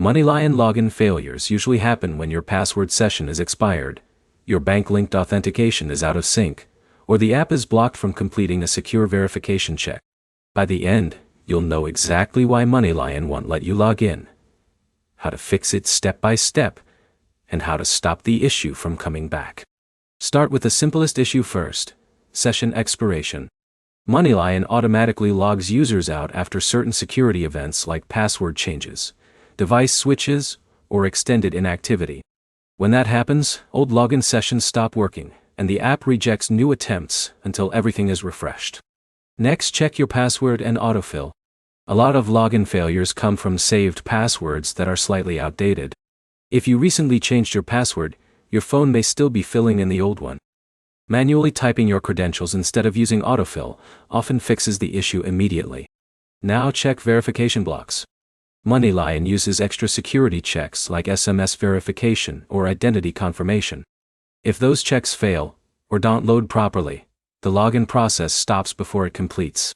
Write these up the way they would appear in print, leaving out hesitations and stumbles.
MoneyLion login failures usually happen when your password session is expired, your bank-linked authentication is out of sync, or the app is blocked from completing a secure verification check. By the end, you'll know exactly why MoneyLion won't let you log in, how to fix it step by step, and how to stop the issue from coming back. Start with the simplest issue first: session expiration. MoneyLion automatically logs users out after certain security events like password changes, device switches, or extended inactivity. When that happens, old login sessions stop working, and the app rejects new attempts until everything is refreshed. Next, check your password and autofill. A lot of login failures come from saved passwords that are slightly outdated. If you recently changed your password, your phone may still be filling in the old one. Manually typing your credentials instead of using autofill often fixes the issue immediately. Now check verification blocks. MoneyLion uses extra security checks like SMS verification or identity confirmation. If those checks fail, or don't load properly, the login process stops before it completes.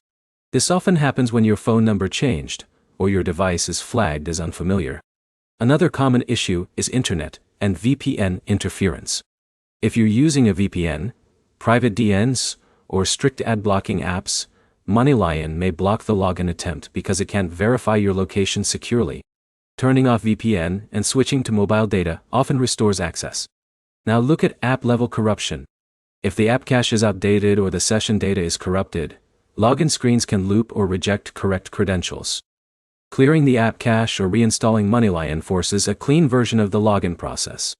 This often happens when your phone number changed, or your device is flagged as unfamiliar. Another common issue is internet and VPN interference. If you're using a VPN, private DNs, or strict ad blocking apps, MoneyLion may block the login attempt because it can't verify your location securely. Turning off VPN and switching to mobile data often restores access. Now look at app-level corruption. If the app cache is outdated or the session data is corrupted, login screens can loop or reject correct credentials. Clearing the app cache or reinstalling MoneyLion forces a clean version of the login process.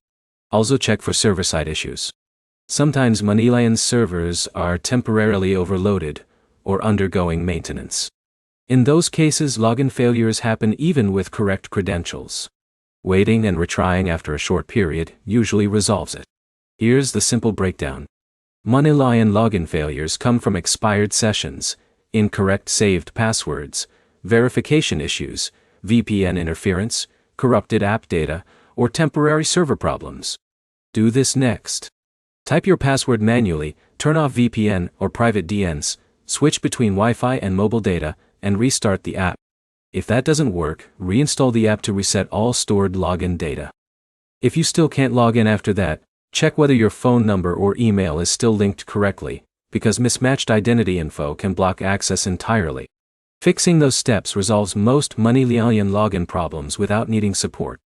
Also check for server-side issues. Sometimes MoneyLion's servers are temporarily overloaded or undergoing maintenance. In those cases, login failures happen even with correct credentials. Waiting and retrying after a short period usually resolves it. Here's the simple breakdown. MoneyLion login failures come from expired sessions, incorrect saved passwords, verification issues, VPN interference, corrupted app data, or temporary server problems. Do this next. Type your password manually, turn off VPN or private DNs, switch between Wi-Fi and mobile data, and restart the app. If that doesn't work, reinstall the app to reset all stored login data. If you still can't log in after that, check whether your phone number or email is still linked correctly, because mismatched identity info can block access entirely. Fixing those steps resolves most MoneyLion login problems without needing support.